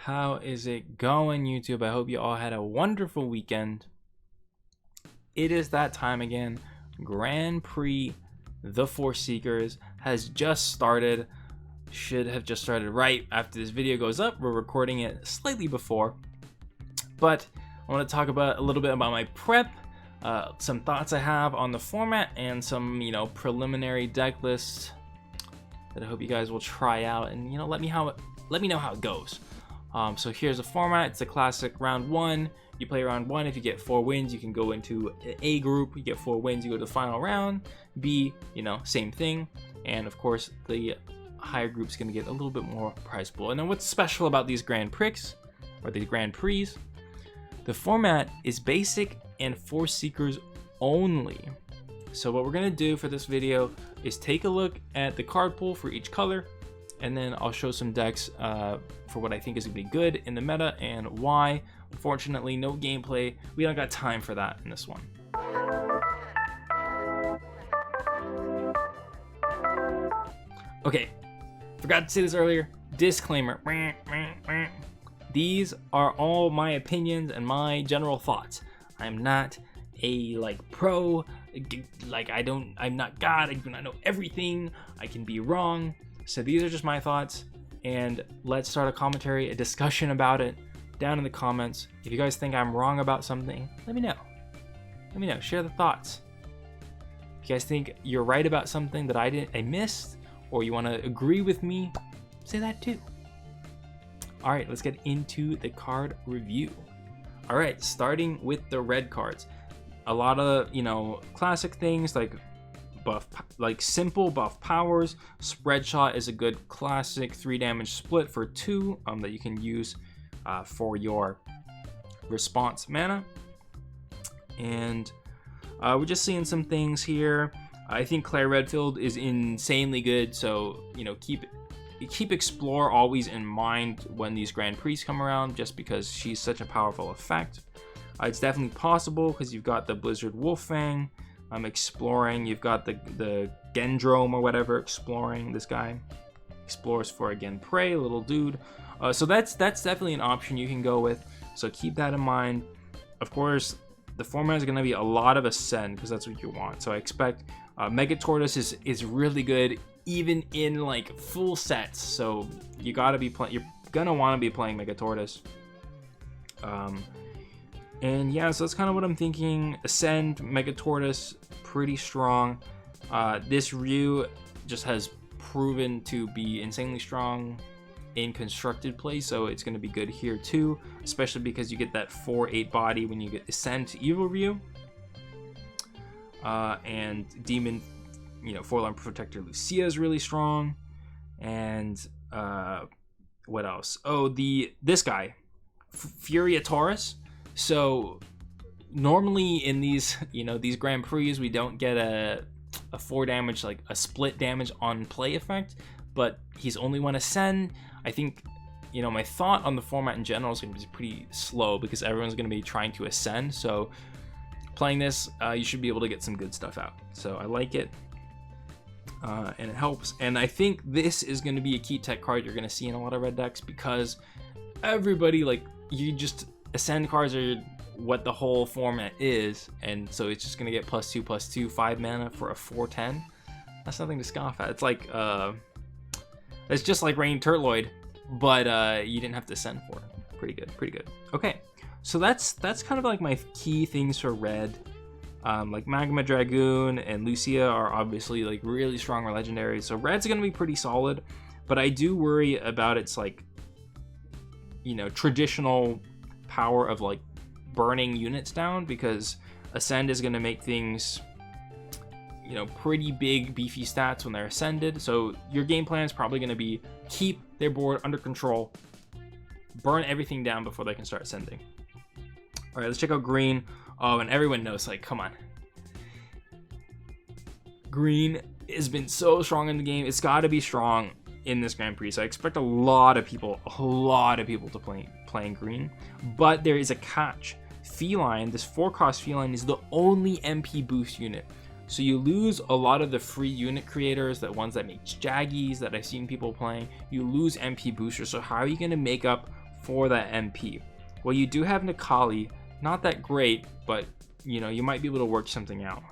How is it going, YouTube? I hope you all had a wonderful weekend. It is that time again. Grand Prix The Force Seekers has just started. Should have just started right after this video goes up. We're recording it slightly before. But I want to talk about a little bit about my prep, some thoughts I have on the format, and some, preliminary deck lists that I hope you guys will try out, and let me know how it goes. So here's the format. It's a classic round one. You play round one. If you get 4 wins, you can go into A group. You get 4 wins, you go to the final round. B, same thing. And of course, the higher group's gonna get a little bit more prize pool. And then what's special about these Grand PRIX, or the Grand Prix, the format is basic and Force Seekers only. So what we're gonna do for this video is take a look at the card pool for each color, and then I'll show some decks for what I think is gonna be good in the meta and why. Unfortunately, no gameplay. We don't got time for that in this one. Okay, forgot to say this earlier. Disclaimer. These are all my opinions and my general thoughts. I'm not a pro, I'm not God, I do not know everything. I can be wrong. So these are just my thoughts, and let's start a commentary, a discussion about it down in the comments. If you guys think I'm wrong about something, let me know. Share the thoughts. If you guys think you're right about something that I missed, or you want to agree with me, say that too. All right, let's get into the card review. All right, starting with the red cards. A lot of, classic things like simple buff powers. Spread shot is a good classic 3 damage split for 2 that you can use for your response mana. And we're just seeing some things here. I think Claire Redfield is insanely good, so keep Explore always in mind when these Grand Prix come around, just because she's such a powerful effect. It's definitely possible because you've got the Blizzard Wolffang exploring, you've got the Gendrome or whatever exploring. This guy explores for, again, prey, little dude. So that's definitely an option you can go with, so keep that in mind. Of course, the format is going to be a lot of Ascend because that's what you want, so I expect Mega Tortoise is really good even in full sets, so you're gonna want to be playing Mega Tortoise. And yeah, so that's kind of what I'm thinking. Ascend, Mega Tortoise, pretty strong. This Ryu just has proven to be insanely strong in constructed play, so it's going to be good here too, especially because you get that 4/8 body when you get Ascend to Evil Ryu. And Demon, Forlorn Protector Lucia is really strong. And what else? Oh, this guy, Furia Taurus. So normally in these these Grand Prix, we don't get a 4 damage, a split damage on play effect, but he's only one Ascend. I think my thought on the format in general is going to be pretty slow because everyone's going to be trying to Ascend. So playing this, you should be able to get some good stuff out. So I like it, and it helps. And I think this is going to be a key tech card you're going to see in a lot of red decks, because everybody, Ascend cards are what the whole format is, and so it's just going to get +2/+2 5 mana for a 4/10. That's nothing to scoff at. It's it's just like Rain Turtloid, but you didn't have to Ascend for it. Pretty good. Okay, so that's kind of my key things for red. Magma Dragoon and Lucia are obviously really strong or legendary, so red's gonna be pretty solid. But I do worry about its traditional power of burning units down, because Ascend is gonna make things pretty big beefy stats when they're ascended. So your game plan is probably gonna be keep their board under control, burn everything down before they can start ascending. All right, let's check out green. Oh, and everyone knows, come on. Green has been so strong in the game. It's got to be strong in this Grand Prix. So I expect a lot of people to playing green. But there is a catch. Feline, this 4-cost Feline, is the only MP boost unit. So you lose a lot of the free unit creators, the ones that make Jaggies that I've seen people playing. You lose MP boosters. So how are you going to make up for that MP? Well, you do have Nikali, not that great, but you know, you might be able to work something out.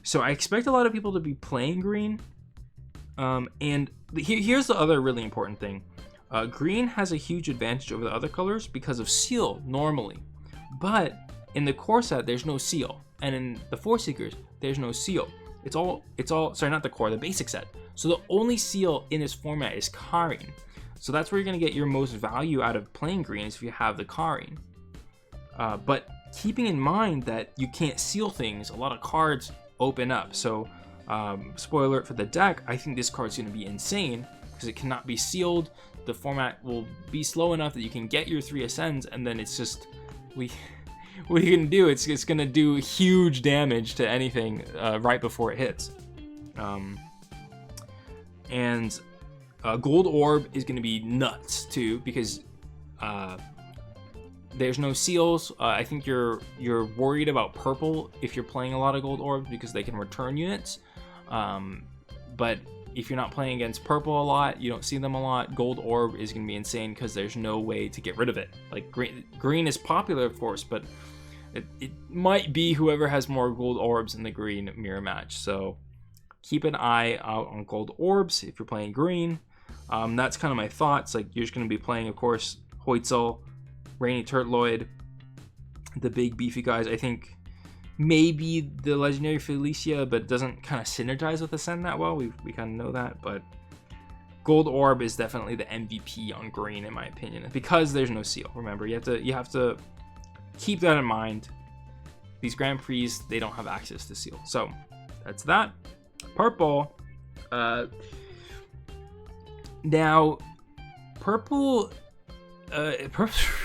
So I expect a lot of people to be playing green. And here's the other really important thing. Green has a huge advantage over the other colors because of seal normally, but in the core set there's no seal, and in the Force Seekers there's no seal. It's all sorry, not the core, the basic set. So the only seal in this format is Karin. So that's where you're gonna get your most value out of playing green, is if you have the Karin. But keeping in mind that you can't seal things, a lot of cards open up. So spoiler alert for the deck, I think this card's gonna be insane because it cannot be sealed. The format will be slow enough that you can get your 3 ascends, and then it's just what are you gonna do? It's gonna do huge damage to anything right before it hits. Gold Orb is gonna be nuts too, because there's no seals. I think you're worried about purple if you're playing a lot of Gold Orbs because they can return units. But if you're not playing against purple a lot, you don't see them a lot, Gold Orb is going to be insane because there's no way to get rid of it. Like green is popular, of course, but it might be whoever has more Gold Orbs in the green mirror match. So keep an eye out on Gold Orbs if you're playing green. That's kind of my thoughts. Like, you're just going to be playing, of course, Hoitzel, Rainy Turtloid, the big beefy guys. I think maybe the legendary Felicia, but it doesn't kind of synergize with Ascend that well. We kind of know that, but Gold Orb is definitely the MVP on green in my opinion, because there's no seal. Remember, you have to keep that in mind. These Grand Prix, they don't have access to seal. So that's that. Purple. Now, purple's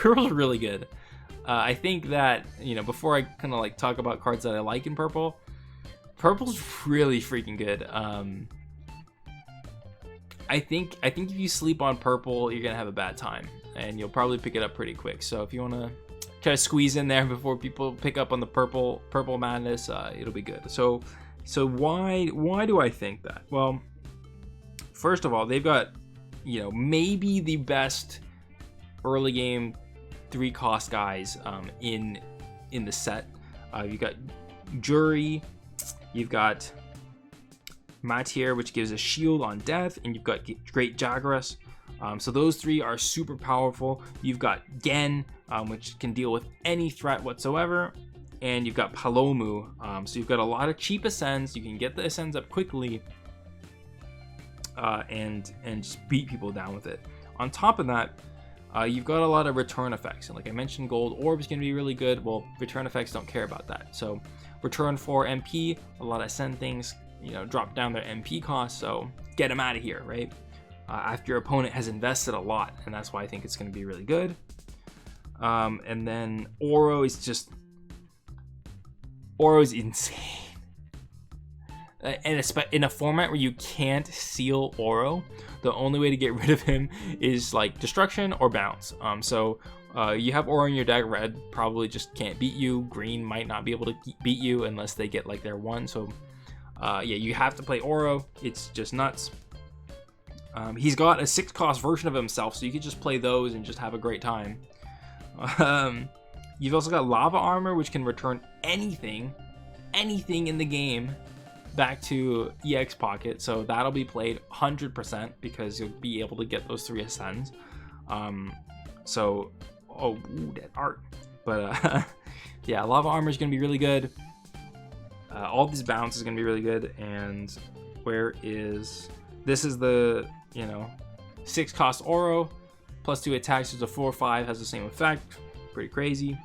really good. I think that, you know, before I kind of like talk about cards that I like in purple, purple's really freaking good. I think if you sleep on purple, you're gonna have a bad time, and you'll probably pick it up pretty quick. So if you want to try to squeeze in there before people pick up on the purple madness, it'll be good. So why do I think that? Well, first of all, they've got, you know, maybe the best early game 3-cost guys in the set. You've got Jury, you've got Matier, which gives a shield on death, and you've got Great Jagras. So those 3 are super powerful. You've got Gen, which can deal with any threat whatsoever, and you've got Palomu. So you've got a lot of cheap ascends. You can get the ascends up quickly, and just beat people down with it. On top of that, you've got a lot of return effects, and like I mentioned, Gold Orb is going to be really good. Well, return effects don't care about that. So return for MP, a lot of ascend things, you know, drop down their MP cost, so get them out of here, right? After your opponent has invested a lot, and that's why I think it's going to be really good. And then Oro is insane. And in a format where you can't seal Oro, the only way to get rid of him is like destruction or bounce. So you have Oro in your deck. Red probably just can't beat you. Green might not be able to beat you unless they get like their 1. So yeah, you have to play Oro. It's just nuts. He's got a 6-cost version of himself, so you can just play those and just have a great time. You've also got Lava Armor, which can return anything in the game back to EX Pocket, so that'll be played 100% because you'll be able to get those 3 ascends. That art. But yeah, Lava Armor is going to be really good. All these bounce is going to be really good. And this is the, you know, 6-cost Oro, plus 2 attacks, there's a 4/5, has the same effect. Pretty crazy.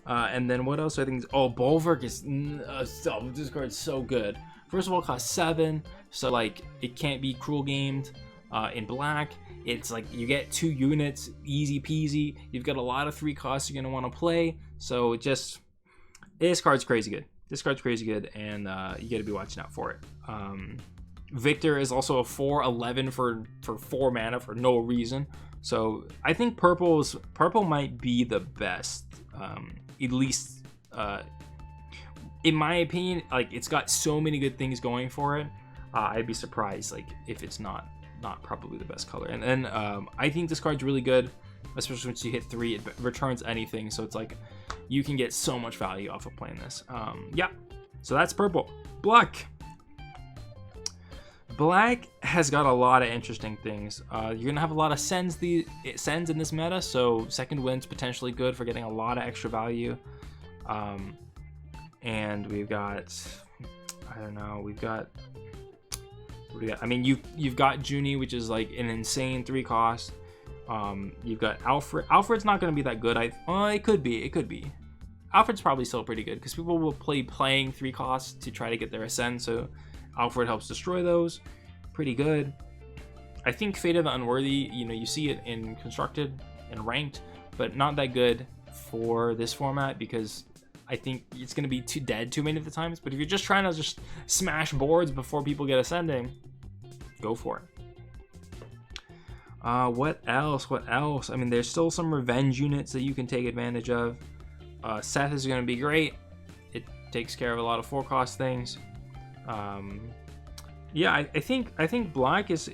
And then what else do I think? Bulwark is this card's so good. First of all, it costs 7, so like it can't be cruel gamed. In black, it's like you get 2 units, easy peasy. You've got a lot of 3 costs you're gonna want to play. So this card's crazy good. This card's crazy good, and you got to be watching out for it. Victor is also a 4/11 for 4 mana for no reason. So I think purple might be the best. At least in my opinion, like, it's got so many good things going for it. I'd be surprised like if it's not not probably the best color. And then I think this card's really good, especially once you hit 3. It returns anything, so it's like you can get so much value off of playing this. Yeah, so that's purple. Black. Black has got a lot of interesting things. You're gonna have a lot of sends in this meta, so second wind's potentially good for getting a lot of extra value. And we've got, I don't know, we've got, what do we got? I mean, you've got Junie, which is like an insane 3 cost. You've got Alfred. Alfred's not gonna be that good. It could be. Alfred's probably still pretty good because people will playing 3 costs to try to get their ascend. So Alfred helps destroy those. Pretty good. I think Fate of the Unworthy, you know, you see it in Constructed and Ranked, but not that good for this format because I think it's going to be too dead too many of the times. But if you're just trying to just smash boards before people get ascending, go for it. What else? I mean, there's still some revenge units that you can take advantage of. Seth is going to be great. It takes care of a lot of 4-cost things. Yeah, I think black is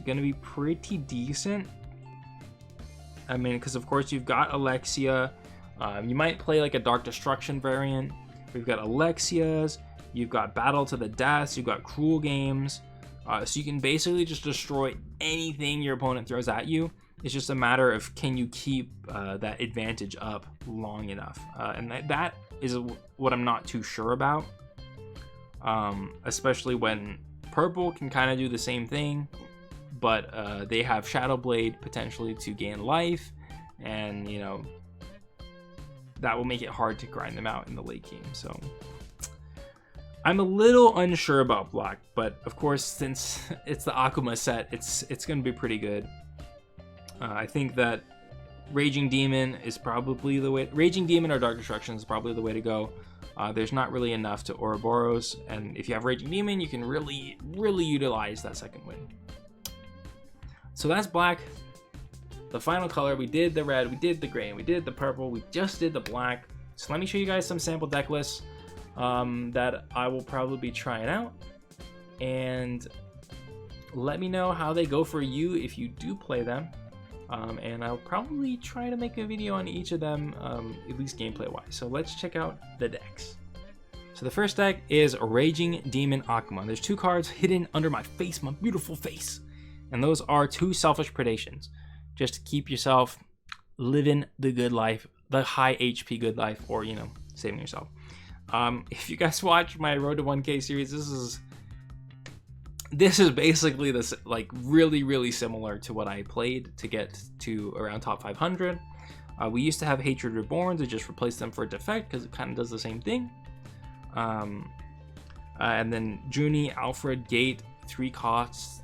going to be pretty decent. I mean, because of course you've got Alexia. You might play like a Dark Destruction variant. We've got Alexias. You've got Battle to the Deaths. You've got Cruel Games. So you can basically just destroy anything your opponent throws at you. It's just a matter of can you keep that advantage up long enough. And that is what I'm not too sure about. Especially when purple can kind of do the same thing, but they have Shadow Blade potentially to gain life, and you know that will make it hard to grind them out in the late game. So I'm a little unsure about black, but of course since it's the Akuma set, it's going to be pretty good. I think that Raging Demon is probably the way. Raging Demon or Dark Destruction is probably the way to go. There's not really enough to Ouroboros, and if you have Raging Demon, you can really utilize that second win. So that's black. The final color, we did the red, we did the gray, we did the purple, we just did the black. So let me show you guys some sample deck lists that I will probably be trying out, and let me know how they go for you if you do play them. And I'll probably try to make a video on each of them, at least gameplay wise. So let's check out the decks. So the first deck is Raging Demon Akuma. There's 2 cards hidden under my face, my beautiful face. And those are 2 Selfish Predations. Just to keep yourself living the good life, the high HP good life, or, you know, saving yourself. If you guys watch my Road to 1K series, this is basically this, like, really similar to what I played to get to around top 500. We used to have Hatred Reborn to just replace them for Defect because it kind of does the same thing. And then Junie, Alfred, Gate, 3 costs.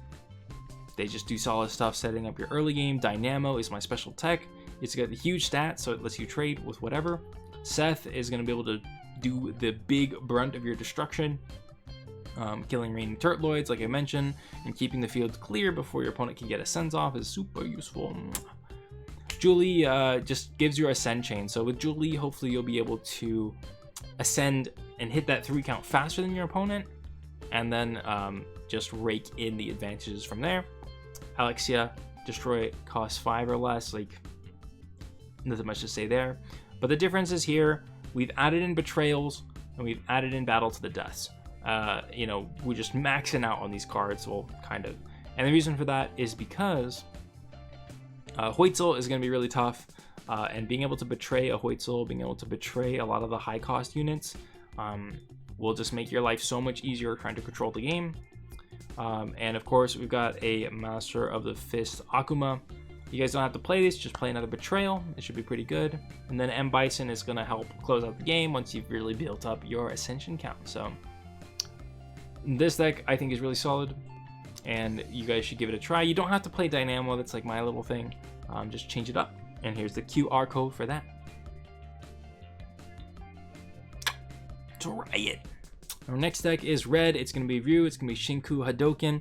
They just do solid stuff setting up your early game. Dynamo is my special tech. It's got a huge stat, so it lets you trade with whatever. Seth is going to be able to do the big brunt of your destruction. Killing Reigning Turtloids, like I mentioned, and keeping the field clear before your opponent can get a sends off is super useful. Julie just gives you a ascend chain, so with Julie, hopefully you'll be able to ascend and hit that 3 count faster than your opponent, and then just rake in the advantages from there. Alexia, destroy costs 5 or less, like nothing much to say there. But the difference is here, we've added in Betrayals and we've added in Battle to the Deaths. You know, we're just maxing out on these cards, well, kind of. And the reason for that is because Hoitzel is going to be really tough, and being able to betray a Hoitzel, being able to betray a lot of the high cost units, will just make your life so much easier trying to control the game. And of course, we've got a Master of the Fist Akuma. You guys don't have to play this, just play another Betrayal. It should be pretty good. And then M. Bison is going to help close out the game once you've really built up your Ascension count. So this deck I think is really solid, and you guys should give it a try. You don't have to play Dynamo, that's like my little thing. Just change it up, and here's the QR code for that. Try it. Our next deck is red. It's going to be Ryu. It's going to be Shinku Hadoken.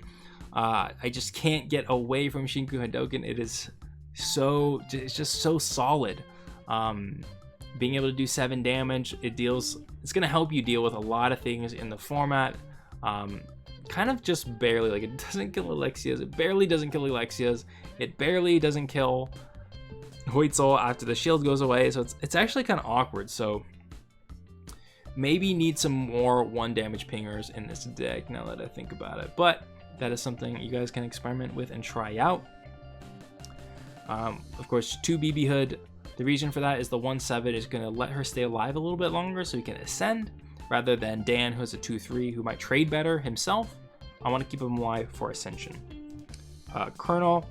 I just can't get away from Shinku Hadoken. It's just so solid. Being able to do 7 damage, it's going to help you deal with a lot of things in the format. Kind kind of just barely, like it doesn't kill Alexia's, it barely doesn't kill Alexia's, it barely doesn't kill Huizel after the shield goes away, so it's actually kind of awkward. So maybe need some more 1 damage pingers in this deck now that I think about it, but that is something you guys can experiment with and try out. Of course, 2 BB Hood. The reason for that is the 1/7 is going to let her stay alive a little bit longer so he can ascend, rather than Dan, who has a 2/3, who might trade better himself. I want to keep him alive for ascension. Colonel,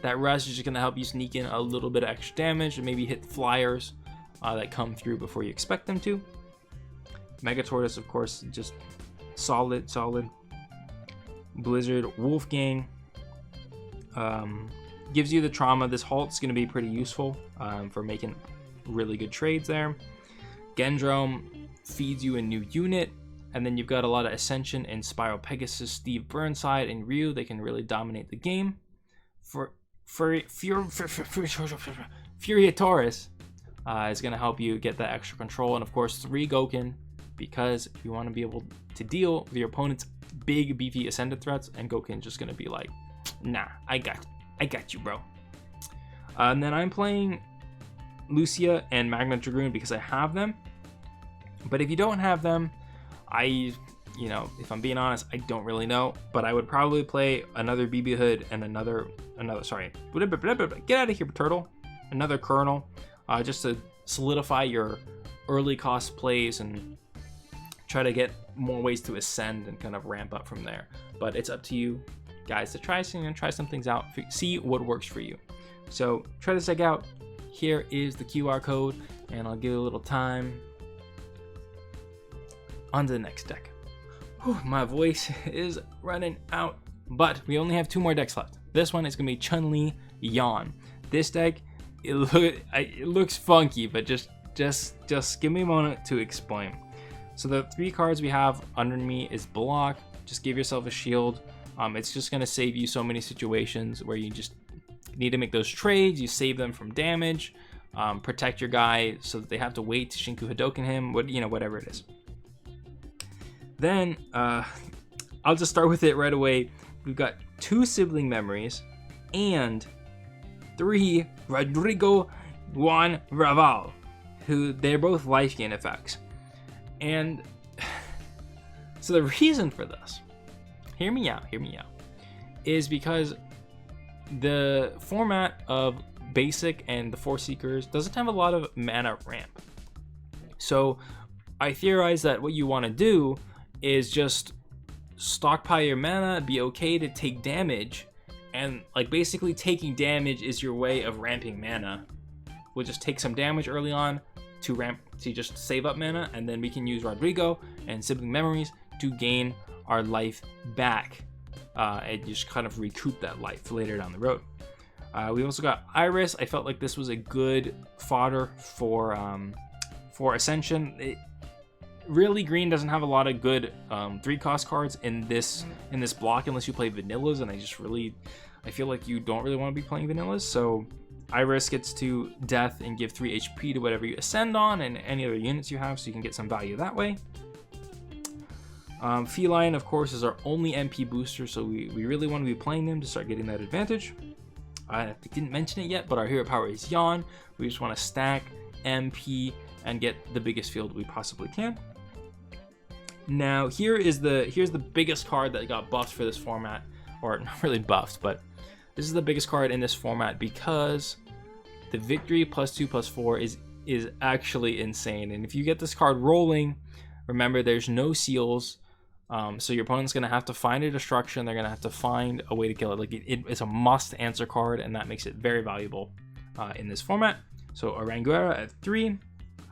that rest is just going to help you sneak in a little bit of extra damage and maybe hit flyers that come through before you expect them to. Mega Tortoise, of course, just solid. Blizzard, Wolfgang, gives you the trauma. This halt's going to be pretty useful for making really good trades there. Gendrome feeds you a new unit, and then you've got a lot of Ascension and Spiral Pegasus, Steve Burnside, and Ryu. They can really dominate the game. Furia Taurus is going to help you get that extra control, and of course 3 Goken, because you want to be able to deal with your opponent's big beefy ascended threats, and Goken's just going to be like, nah, I got you, bro. And then I'm playing Lucia and Magna Dragoon because I have them. But if you don't have them, if I'm being honest, I don't really know. But I would probably play another BB Hood and another, sorry, get out of here, turtle. Another Colonel, just to solidify your early cost plays and try to get more ways to ascend and kind of ramp up from there. But it's up to you guys to try some things out, see what works for you. So try this deck out. Here is the QR code, and I'll give it a little time. On to the next deck. Whew, my voice is running out, but we only have 2 more decks left. This one is gonna be Chun Li Yawn. This deck, it looks funky, but just give me a moment to explain. So the 3 cards we have under me is block. Just give yourself a shield. It's just going to save you so many situations where you just need to make those trades. You save them from damage, protect your guy so that they have to wait to Shinku Hadoken him, whatever it is. Then I'll just start with it right away. We've got 2 Sibling Memories and 3 Rodrigo Juan Raval, who they're both life gain effects. And so the reason for this, hear me out, is because the format of Basic and the Force Seekers doesn't have a lot of mana ramp. So I theorize that what you want to do is just stockpile your mana, be okay to take damage, and like basically taking damage is your way of ramping mana. We'll just take some damage early on to just save up mana, and then we can use Rodrigo and Sibling Memories to gain our life back and just kind of recoup that life later down the road. We also got Iris. I felt like this was a good fodder for Ascension. Really, green doesn't have a lot of good 3-cost cards in this block unless you play vanillas, and I feel like you don't really want to be playing vanillas. So Iris gets to death and give 3 HP to whatever you ascend on and any other units you have, so you can get some value that way. Feline, of course, is our only MP booster, so we really want to be playing them to start getting that advantage. I didn't mention it yet, but our hero power is Yawn. We just want to stack MP and get the biggest field we possibly can. Now here's the biggest card that got buffed for this format, or not really buffed, but this is the biggest card in this format because the victory +2/+4 is actually insane. And if you get this card rolling, remember there's no seals, so your opponent's gonna have to find a destruction. They're gonna have to find a way to kill it. Like it's a must answer card, and that makes it very valuable in this format. So Aranguera at 3.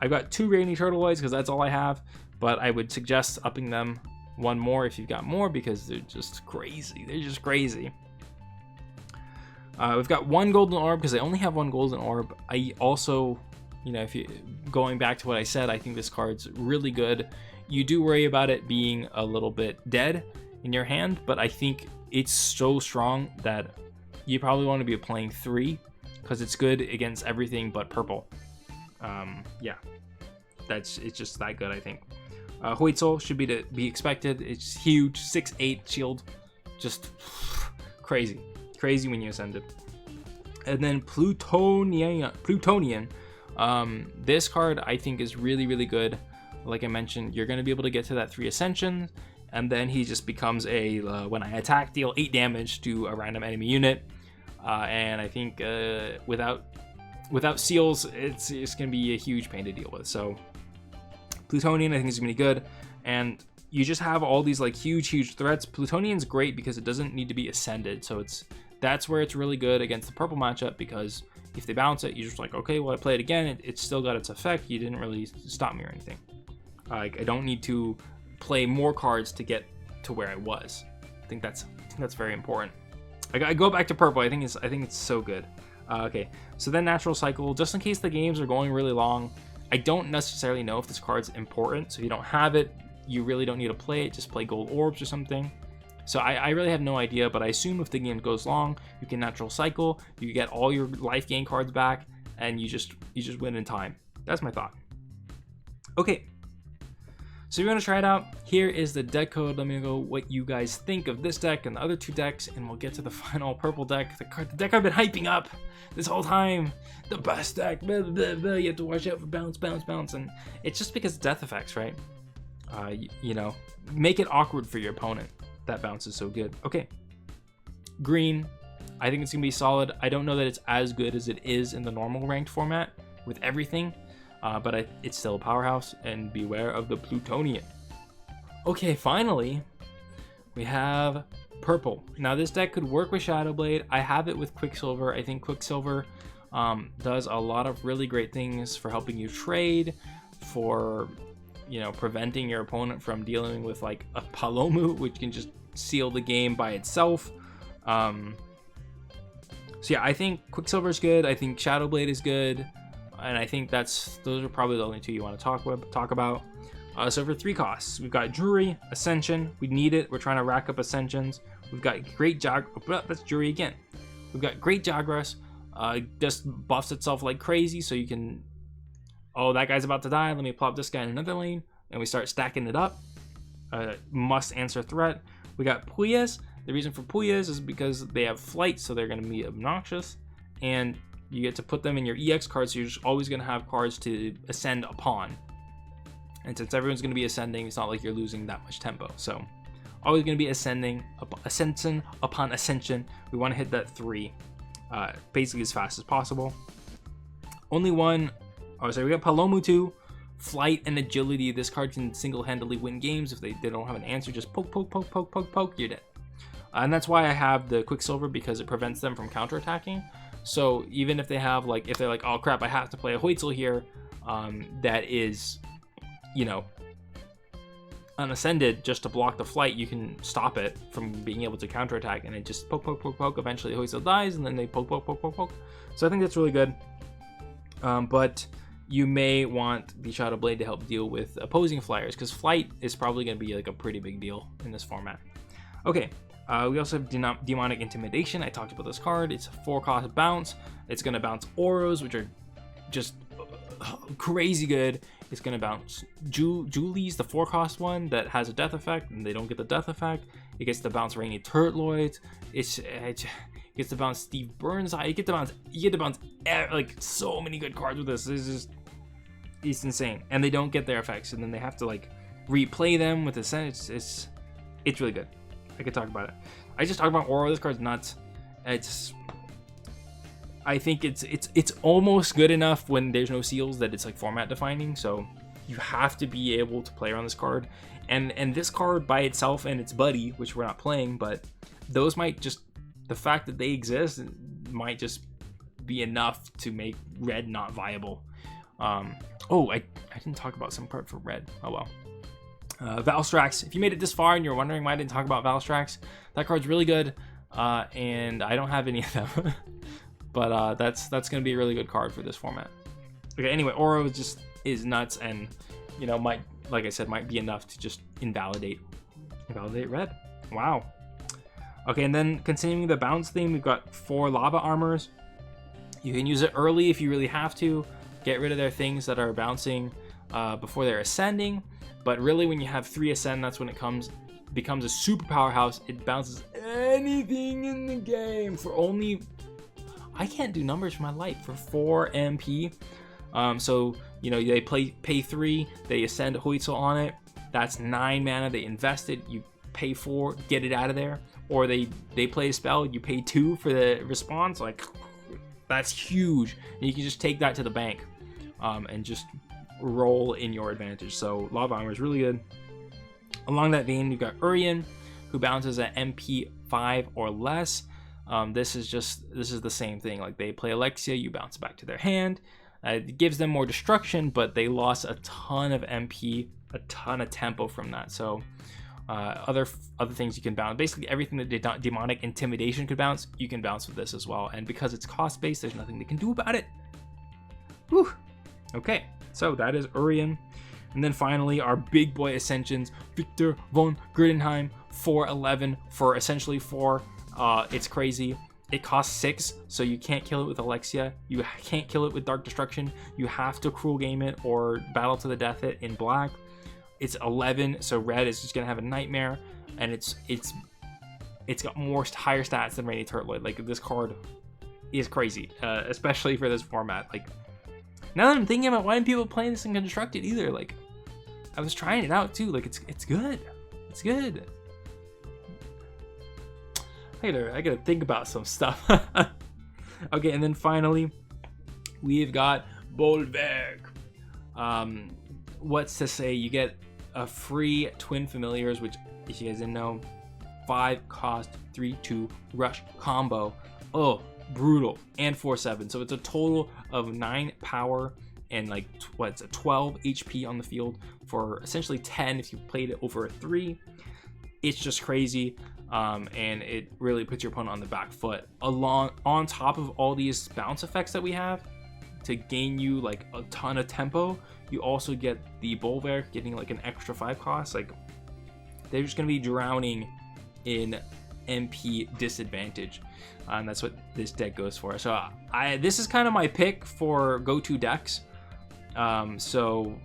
I've got 2 Rainy Turtleoids because that's all I have, but I would suggest upping them 1 more if you've got more, because they're just crazy. We've got 1 Golden Orb because I only have 1 Golden Orb. I also, if you going back to what I said, I think this card's really good. You do worry about it being a little bit dead in your hand, but I think it's so strong that you probably want to be playing 3 because it's good against everything but purple. Yeah, it's just that good, I think. Hoitzel should be expected. It's huge, 6'8" shield, just crazy when you ascend it. And then Plutonian. This card I think is really good. Like I mentioned, you're going to be able to get to that 3 ascension, and then he just becomes a when I attack, deal 8 damage to a random enemy unit. And I think without seals, it's going to be a huge pain to deal with. So Plutonian I think is going to be good, and you just have all these like huge threats. Plutonian's great because it doesn't need to be ascended, so that's where it's really good against the purple matchup, because if they bounce it, you're just like, okay, well, I play it again, it's still got its effect. You didn't really stop me or anything. I don't need to play more cards to get to where I was. I think that's very important. I go back to purple. I think it's so good. Okay, so then natural cycle, just in case the games are going really long. I don't necessarily know if this card's important, so if you don't have it, you really don't need to play it. Just play gold orbs or something. So I really have no idea, but I assume if the game goes long, you can natural cycle, you get all your life gain cards back, and you just win in time. That's my thought. Okay, so if you want to try it out, here is the deck code. Let me know what you guys think of this deck and the other 2 decks, and we'll get to the final purple deck. The deck I've been hyping up this whole time. The best deck, blah, blah, blah. You have to watch out for bounce, and it's just because death effects, right? You know, make it awkward for your opponent. That bounce is so good. Okay, green, I think it's gonna be solid. I don't know that it's as good as it is in the normal ranked format with everything, but it's still a powerhouse, and beware of the Plutonian. Okay, finally we have purple. Now this deck could work with Shadowblade. I have it with Quicksilver. I think Quicksilver does a lot of really great things for helping you trade, for preventing your opponent from dealing with like a Palomu, which can just seal the game by itself. So yeah, I think Quicksilver is good. I think Shadowblade is good, and I think those are probably the only 2 you want to talk about. So for 3 costs, we've got Drury, Ascension. We need it. We're trying to rack up Ascensions. We've got Great that's Drury again. We've got Great Jagras. Just buffs itself like crazy, so you can. Oh, that guy's about to die. Let me plop this guy in another lane, and we start stacking it up. Must answer threat. We got Puyas. The reason for Puyas is because they have flight, so they're going to be obnoxious, and you get to put them in your EX cards, so you're just always going to have cards to ascend upon. And since everyone's going to be ascending, it's not like you're losing that much tempo. So always going to be ascension upon ascension. We want to hit that 3 basically as fast as possible. Only one. Oh, sorry, we got Palomu 2, flight and agility. This card can single-handedly win games. If they don't have an answer, just poke, you're dead. And that's why I have the Quicksilver, because it prevents them from counterattacking. So even if they have if they're like, oh crap, I have to play a Hoitzel here, that is, unascended, just to block the flight, you can stop it from being able to counterattack, and it just poke. Eventually the Hoitzel dies, and then they poke. So I think that's really good. But you may want the Shadowblade to help deal with opposing flyers, because flight is probably going to be like a pretty big deal in this format. Okay, we also have Demonic Intimidation. I talked about this card. It's a 4-cost bounce. It's going to bounce Auros, which are just crazy good. It's going to bounce Julie's, the 4-cost one that has a death effect, and they don't get the death effect. It gets to bounce Rainy Turret Lloyds. It gets to bounce Steve Burns. You get to bounce like so many good cards with this. It's insane, and they don't get their effects, and then they have to like replay them with the Senate. It's really good. I could talk about it. I just talked about Aura. This card's nuts. I think it's almost good enough when there's no seals that it's like format defining. So you have to be able to play around this card, and this card by itself and its buddy, which we're not playing, but those might just, the fact that they exist might just be enough to make red not viable. Oh, I didn't talk about some part for red. Oh well. Valstrax. If you made it this far and you're wondering why I didn't talk about Valstrax, that card's really good, and I don't have any of them. But that's going to be a really good card for this format. Okay, anyway, Aura is nuts, and might, like I said, might be enough to just invalidate red. Wow. Okay, and then continuing the bounce theme, we've got 4 lava armors. You can use it early if you really have to. Get rid of their things that are bouncing before they're ascending. But really, when you have 3 Ascend, that's when it becomes a super powerhouse. It bounces anything in the game for only, I can't do numbers for my life, for 4 MP. So, you know, they pay 3, they Ascend Huitzel on it. That's 9 mana. They invest it. You pay 4, get it out of there. Or they play a spell. You pay 2 for the response. Like, that's huge. And you can just take that to the bank, and just roll in your advantage. So Lava Armor is really good. Along that vein, you've got Urian, who bounces at MP 5 or less. This is the same thing. Like, they play Alexia, you bounce back to their hand. It gives them more destruction, but they lost a ton of MP, a ton of tempo from that. So other things you can bounce, basically everything that demonic intimidation could bounce, you can bounce with this as well. And because it's cost based, there's nothing they can do about it. Whew. Okay, so that is Urian. And then finally, our big boy Ascensions, Victor von Grittenheim, 4/11 for essentially 4. It's crazy. It costs 6, so you can't kill it with Alexia. You can't kill it with Dark Destruction. You have to Cruel Game it or Battle to the Death it in black. It's 11, so red is just gonna have a Nightmare, and it's got higher stats than Rainy Turtloid. Like, this card is crazy, especially for this format. Like, now that I'm thinking about why people playing this in Constructed either, like, I was trying it out too. Like, it's good. It's good. I gotta think about some stuff. Okay, and then finally, we've got Bolverk. What's to say? You get a free Twin Familiars, which, if you guys didn't know, 5 cost, 3/2 rush combo. Oh, brutal. And 4/7. So it's a total of 9 power and like what's a 12 HP on the field for essentially 10 if you played it over a 3. It's just crazy. And it really puts your opponent on the back foot. On top of all these bounce effects that we have to gain you like a ton of tempo, you also get the Bolverk getting like an extra 5 cost. Like, they're just gonna be drowning in MP disadvantage, and that's what this deck goes for. So this is kind of my pick for go-to decks. So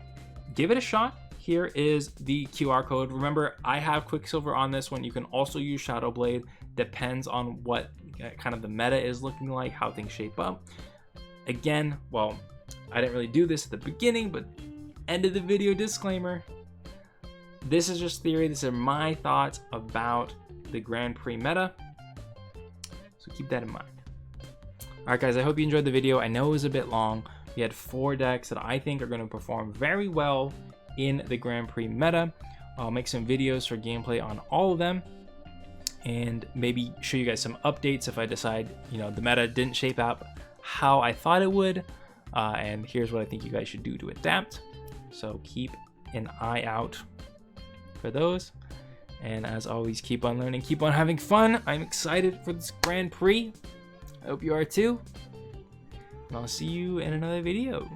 give it a shot. Here is the QR code. Remember, I have Quicksilver on this one. You can also use Shadow Blade. Depends on what kind of the meta is looking like, how things shape up. Again, well, I didn't really do this at the beginning, but end of the video disclaimer. This is just theory. These are my thoughts about the Grand Prix meta. So keep that in mind. All right, guys, I hope you enjoyed the video. I know it was a bit long. We had 4 decks that I think are going to perform very well in the Grand Prix meta. I'll make some videos for gameplay on all of them, and maybe show you guys some updates if I decide, you know, the meta didn't shape out how I thought it would. And here's what I think you guys should do to adapt. So keep an eye out for those. And as always, keep on learning, keep on having fun. I'm excited for this Grand Prix. I hope you are too. And I'll see you in another video.